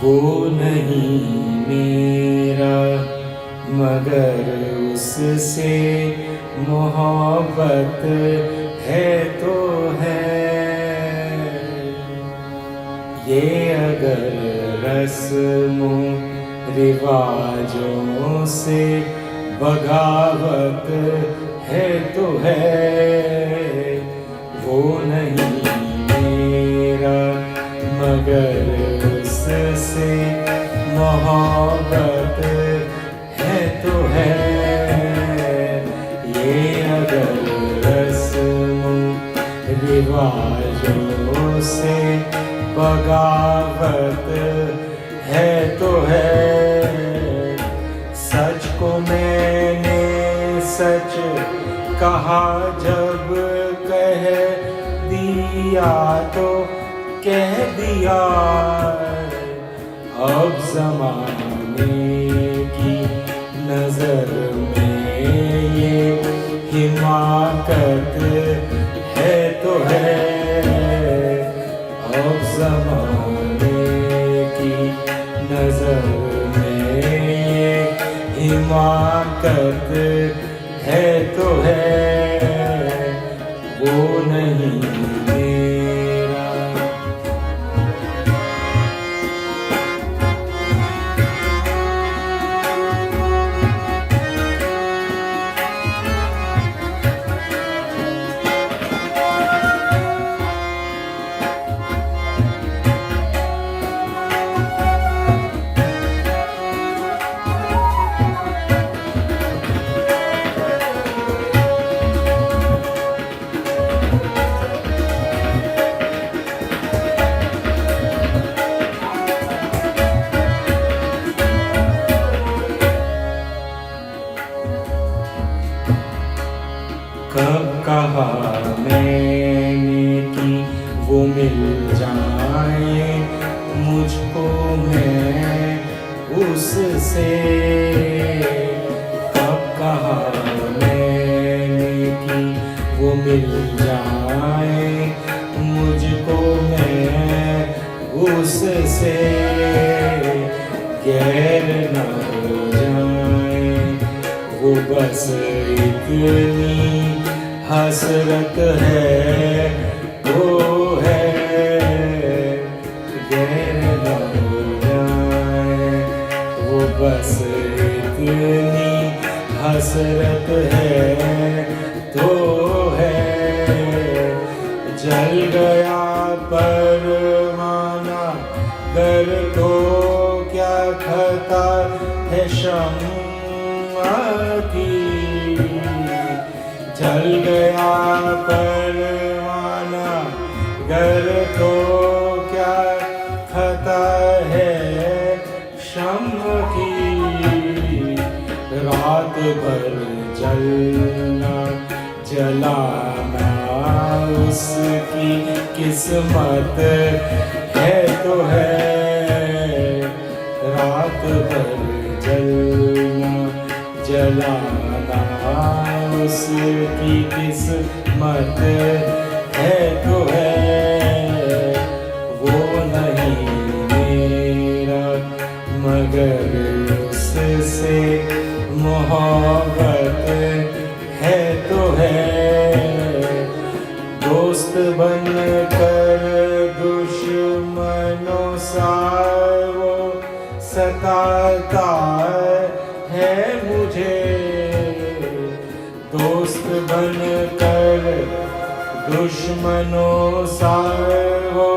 वो नहीं मेरा मगर उससे मोहब्बत है तो है। ये अगर रस्मों रिवाजों से बगावत है तो है। वो नहीं मेरा मगर उससे मोहब्बत है तो है। ये अगर रस्मों रिवाजों से बगावत है तो है। सच को मैंने सच कहा जब कह दिया तो कह दिया। अब ज़माने की नज़र में ये हिमाकत है तो है। अब ज़माने की नज़र में ये हिमाकत है तो है। वो नहीं मेरा। कब कहा मैंने कि वो मिल जाए मुझको मैं उससे। कब कहा मैंने कि वो मिल जाए मुझको मैं उससे। गैर न हो जाए वो बस इतनी हसरत है वो है। गैर न हो जाए वो बस इतनी हसरत है तो है। जल गया परवाना गर तो क्या खता है शम्मा की। जल गया परवाना गर तो क्या खता है शम्म की। रात भर जलना जलाना उसकी किस्मत है तो है। रात भर जलना जलाना उसकी किस्मत है तो है। वो नहीं मेरा मगर उससे मोहब्बत है तो है। दोस्त बनकर दुश्मनों सा वो सताता है मुझे। दोस्त बनकर दुश्मनों सा वो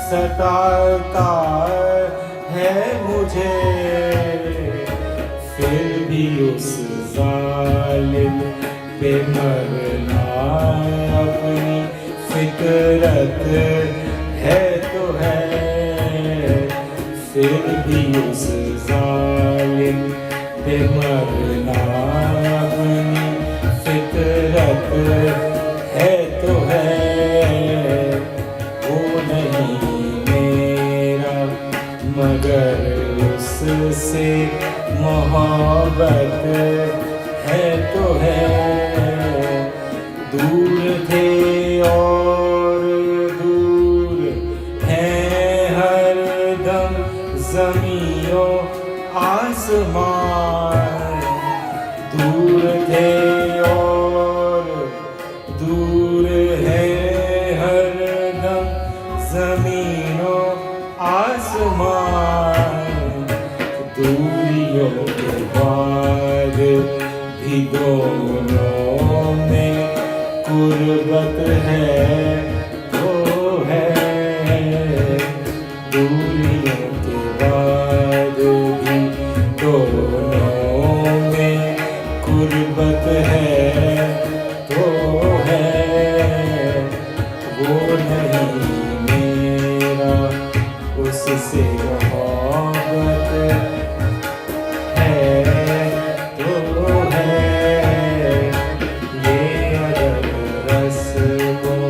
सताता है मुझे। फिर भी उस जालिम पे मरना अपनी फितरत है तो है। फिर भी उस जालिम पे मरना अपनी फितरत है तो है। वो नहीं मेरा मगर उससे मोहब्बत है तो है। दूर थे और दूर हैं हर दम जमियों आसमान दूर थे और दूर है हरदम जमीनों आसमान दूरियों के बाद भी दोनों में कुर्बत है तो है दूरियों के बाद भी दोनों में कुर्बत है तो है वो नहीं मेरा उससे मोहब्बत है तो है ये अदब रस्मों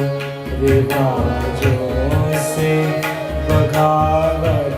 रिवाजों से बगावत